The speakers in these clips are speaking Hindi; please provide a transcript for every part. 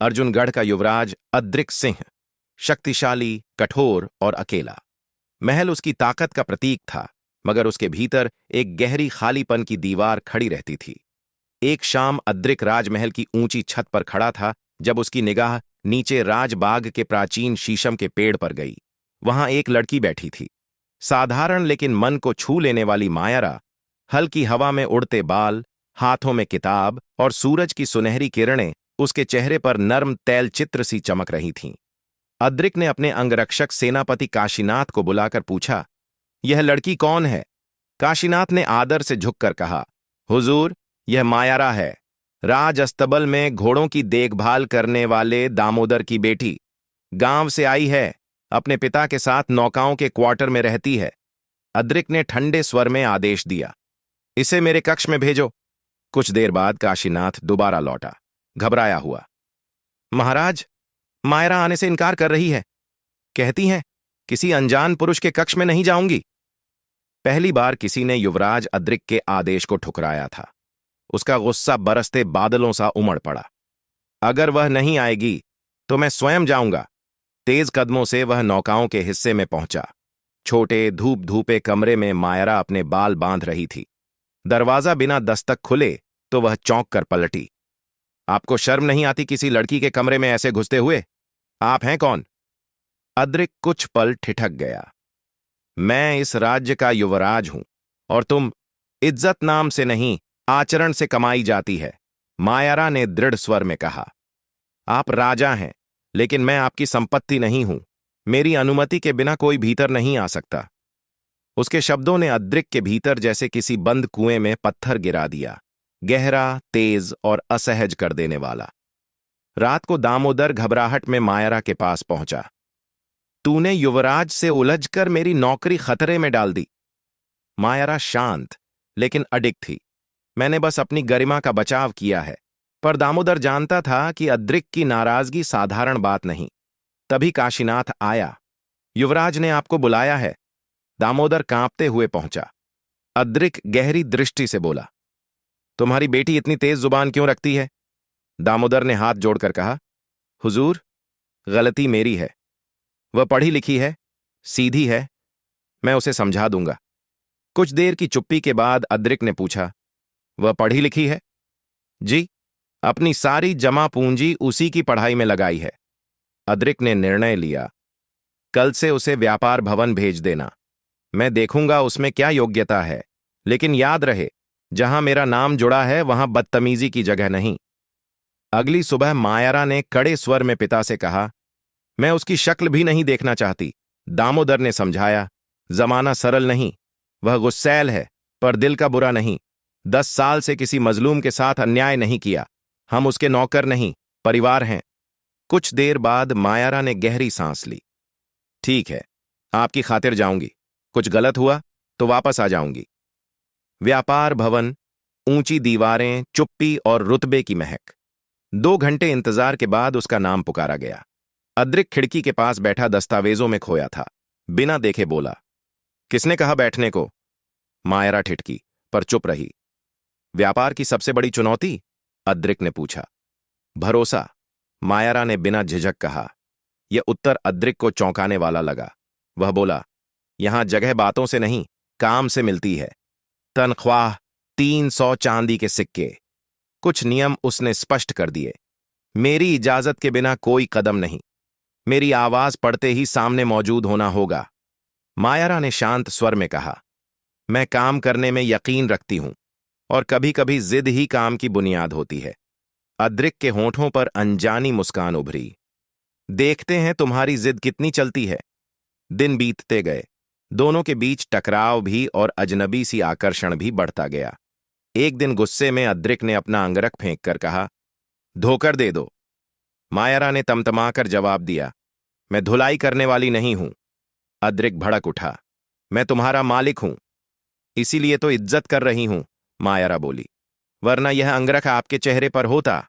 अर्जुनगढ़ का युवराज अद्रिक सिंह, शक्तिशाली, कठोर और अकेला। महल उसकी ताकत का प्रतीक था, मगर उसके भीतर एक गहरी खालीपन की दीवार खड़ी रहती थी। एक शाम अद्रिक राजमहल की ऊंची छत पर खड़ा था जब उसकी निगाह नीचे राजबाग के प्राचीन शीशम के पेड़ पर गई। वहां एक लड़की बैठी थी, साधारण लेकिन मन को छू लेने वाली मायारा। हल्की हवा में उड़ते बाल, हाथों में किताब और सूरज की सुनहरी किरणें उसके चेहरे पर नर्म तैल चित्र सी चमक रही थीं। अद्रिक ने अपने अंगरक्षक सेनापति काशीनाथ को बुलाकर पूछा, यह लड़की कौन है? काशीनाथ ने आदर से झुककर कहा, हुजूर, यह मायारा है, राज अस्तबल में घोड़ों की देखभाल करने वाले दामोदर की बेटी। गांव से आई है, अपने पिता के साथ नौकाओं के क्वार्टर में रहती है। अद्रिक ने ठंडे स्वर में आदेश दिया, इसे मेरे कक्ष में भेजो। कुछ देर बाद काशीनाथ दोबारा लौटा, घबराया हुआ। महाराज, मायरा आने से इनकार कर रही है। कहती हैं, किसी अनजान पुरुष के कक्ष में नहीं जाऊंगी। पहली बार किसी ने युवराज अद्रिक के आदेश को ठुकराया था। उसका गुस्सा बरसते बादलों सा उमड़ पड़ा। अगर वह नहीं आएगी तो मैं स्वयं जाऊंगा। तेज कदमों से वह नौकाओं के हिस्से में पहुंचा। छोटे धूप धूपे कमरे में मायरा अपने बाल बांध रही थी। दरवाजा बिना दस्तक खुले तो वह चौंक कर पलटी। आपको शर्म नहीं आती किसी लड़की के कमरे में ऐसे घुसते हुए? आप हैं कौन? अद्रिक कुछ पल ठिठक गया। मैं इस राज्य का युवराज हूं और तुम इज्जत नाम से नहीं, आचरण से कमाई जाती है, मायारा ने दृढ़ स्वर में कहा। आप राजा हैं, लेकिन मैं आपकी संपत्ति नहीं हूं। मेरी अनुमति के बिना कोई भीतर नहीं आ सकता। उसके शब्दों ने अद्रिक के भीतर जैसे किसी बंद कुएं में पत्थर गिरा दिया, गहरा, तेज और असहज कर देने वाला। रात को दामोदर घबराहट में मायरा के पास पहुंचा। तूने युवराज से उलझकर मेरी नौकरी खतरे में डाल दी। मायरा शांत लेकिन अडिग थी। मैंने बस अपनी गरिमा का बचाव किया है। पर दामोदर जानता था कि अद्रिक की नाराजगी साधारण बात नहीं। तभी काशीनाथ आया। युवराज ने आपको बुलाया है। दामोदर कांपते हुए पहुंचा। अद्रिक गहरी दृष्टि से बोला, तुम्हारी बेटी इतनी तेज जुबान क्यों रखती है? दामोदर ने हाथ जोड़कर कहा, हुजूर, गलती मेरी है। वह पढ़ी लिखी है, सीधी है, मैं उसे समझा दूंगा। कुछ देर की चुप्पी के बाद अद्रिक ने पूछा, वह पढ़ी लिखी है? जी, अपनी सारी जमा पूंजी उसी की पढ़ाई में लगाई है। अद्रिक ने निर्णय लिया, कल से उसे व्यापार भवन भेज देना। मैं देखूंगा उसमें क्या योग्यता है, लेकिन याद रहे, जहां मेरा नाम जुड़ा है वहां बदतमीजी की जगह नहीं। अगली सुबह मायारा ने कड़े स्वर में पिता से कहा, मैं उसकी शक्ल भी नहीं देखना चाहती। दामोदर ने समझाया, जमाना सरल नहीं। वह गुस्सैल है, पर दिल का बुरा नहीं। 10 साल से किसी मजलूम के साथ अन्याय नहीं किया। हम उसके नौकर नहीं, परिवार हैं। कुछ देर बाद मायारा ने गहरी सांस ली। ठीक है, आपकी खातिर जाऊंगी। कुछ गलत हुआ तो वापस आ जाऊंगी। व्यापार भवन, ऊंची दीवारें, चुप्पी और रुतबे की महक। 2 घंटे इंतजार के बाद उसका नाम पुकारा गया। अद्रिक खिड़की के पास बैठा दस्तावेजों में खोया था। बिना देखे बोला, किसने कहा बैठने को? मायरा ठिठकी, पर चुप रही। व्यापार की सबसे बड़ी चुनौती? अद्रिक ने पूछा। भरोसा, मायरा ने बिना झिझक कहा। यह उत्तर अद्रिक को चौंकाने वाला लगा। वह बोला, यहां जगह बातों से नहीं, काम से मिलती है। तनख्वाह 300 चांदी के सिक्के। कुछ नियम उसने स्पष्ट कर दिए। मेरी इजाजत के बिना कोई कदम नहीं। मेरी आवाज पड़ते ही सामने मौजूद होना होगा। मायारा ने शांत स्वर में कहा, मैं काम करने में यकीन रखती हूं और कभी कभी जिद ही काम की बुनियाद होती है। अद्रिक के होंठों पर अनजानी मुस्कान उभरी। देखते हैं तुम्हारी जिद कितनी चलती है। दिन बीतते गए। दोनों के बीच टकराव भी और अजनबी सी आकर्षण भी बढ़ता गया। एक दिन गुस्से में अद्रिक ने अपना अंगरख फेंक कर कहा, धोकर दे दो। मायारा ने तमतमाकर जवाब दिया, मैं धुलाई करने वाली नहीं हूं। अद्रिक भड़क उठा, मैं तुम्हारा मालिक हूं, इसीलिए तो इज्जत कर रही हूं, मायारा बोली, वरना यह अंगरख आपके चेहरे पर होता।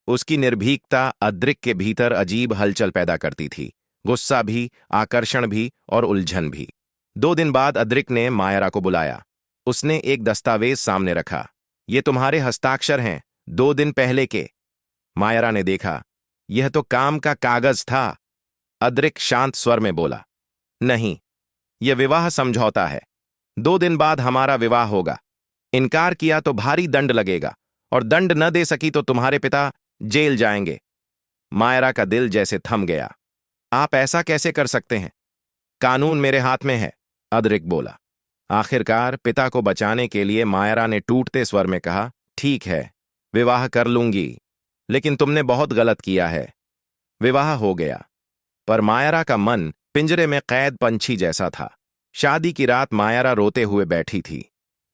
उसकी निर्भीकता अद्रिक के भीतर अजीब हलचल पैदा करती थी, गुस्सा भी, आकर्षण भी और उलझन भी। 2 दिन बाद अद्रिक ने मायारा को बुलाया। उसने एक दस्तावेज सामने रखा। ये तुम्हारे हस्ताक्षर हैं, 2 दिन पहले के। मायारा ने देखा, यह तो काम का कागज था। अद्रिक शांत स्वर में बोला, नहीं, यह विवाह समझौता है। 2 दिन बाद हमारा विवाह होगा। इनकार किया तो भारी दंड लगेगा, और दंड न दे सकी तो तुम्हारे पिता जेल जाएंगे। मायरा का दिल जैसे थम गया। आप ऐसा कैसे कर सकते हैं? कानून मेरे हाथ में है, अद्रिक बोला। आखिरकार पिता को बचाने के लिए मायरा ने टूटते स्वर में कहा, ठीक है, विवाह कर लूंगी, लेकिन तुमने बहुत गलत किया है। विवाह हो गया, पर मायरा का मन पिंजरे में कैद पंछी जैसा था। शादी की रात मायरा रोते हुए बैठी थी।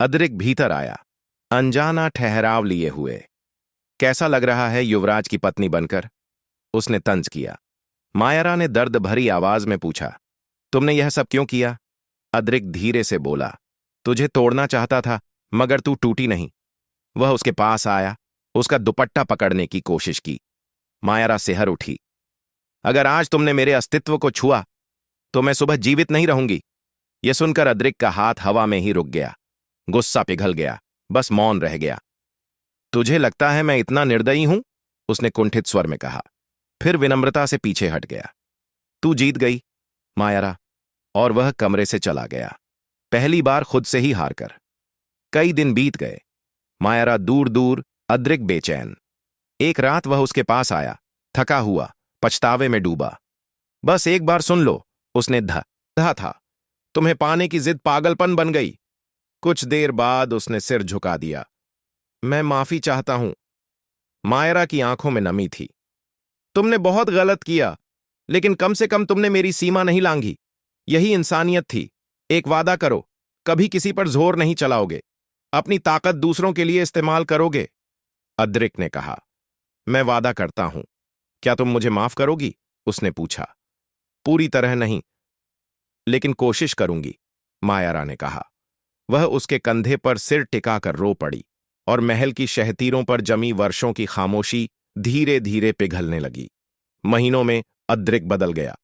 अद्रिक भीतर आया, अनजाना ठहराव लिए हुए। कैसा लग रहा है युवराज की पत्नी बनकर? उसने तंज किया। मायरा ने दर्द भरी आवाज में पूछा, तुमने यह सब क्यों किया? अद्रिक धीरे से बोला, तुझे तोड़ना चाहता था, मगर तू टूटी नहीं। वह उसके पास आया, उसका दुपट्टा पकड़ने की कोशिश की। मायरा सिहर उठी। अगर आज तुमने मेरे अस्तित्व को छुआ तो मैं सुबह जीवित नहीं रहूंगी। यह सुनकर अद्रिक का हाथ हवा में ही रुक गया। गुस्सा पिघल गया, बस मौन रह गया। तुझे लगता है मैं इतना निर्दयी हूं? उसने कुंठित स्वर में कहा, फिर विनम्रता से पीछे हट गया। तू जीत गई, मायरा। और वह कमरे से चला गया, पहली बार खुद से ही हारकर। कई दिन बीत गए, मायरा दूर दूर, अद्रिक बेचैन। एक रात वह उसके पास आया, थका हुआ, पछतावे में डूबा। बस एक बार सुन लो, उसने कहा था। तुम्हें पाने की जिद पागलपन बन गई। कुछ देर बाद उसने सिर झुका दिया। मैं माफी चाहता हूं। मायरा की आंखों में नमी थी। तुमने बहुत गलत किया, लेकिन कम से कम तुमने मेरी सीमा नहीं लांघी। यही इंसानियत थी। एक वादा करो, कभी किसी पर जोर नहीं चलाओगे, अपनी ताकत दूसरों के लिए इस्तेमाल करोगे। अद्रिक ने कहा, मैं वादा करता हूं। क्या तुम मुझे माफ करोगी? उसने पूछा। पूरी तरह नहीं, लेकिन कोशिश करूंगी, मायरा ने कहा। वह उसके कंधे पर सिर टिकाकर रो पड़ी, और महल की शहतीरों पर जमी वर्षों की खामोशी धीरे धीरे पिघलने लगी। महीनों में अद्रिक बदल गया।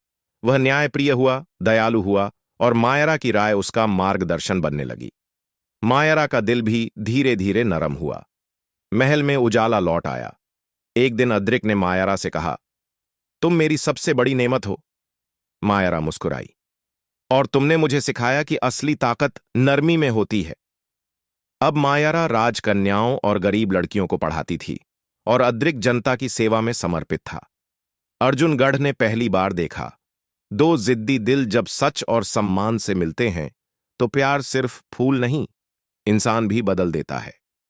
वह न्यायप्रिय हुआ, दयालु हुआ, और मायरा की राय उसका मार्गदर्शन बनने लगी। मायरा का दिल भी धीरे धीरे नरम हुआ। महल में उजाला लौट आया। एक दिन अद्रिक ने मायरा से कहा, तुम मेरी सबसे बड़ी नेमत हो। मायरा मुस्कुराई, और तुमने मुझे सिखाया कि असली ताकत नरमी में होती है। अब मायरा राजकन्याओं और गरीब लड़कियों को पढ़ाती थी, और अद्रिक जनता की सेवा में समर्पित था। अर्जुनगढ़ ने पहली बार देखा, 2 जिद्दी दिल जब सच और सम्मान से मिलते हैं तो प्यार सिर्फ फूल नहीं, इंसान भी बदल देता है।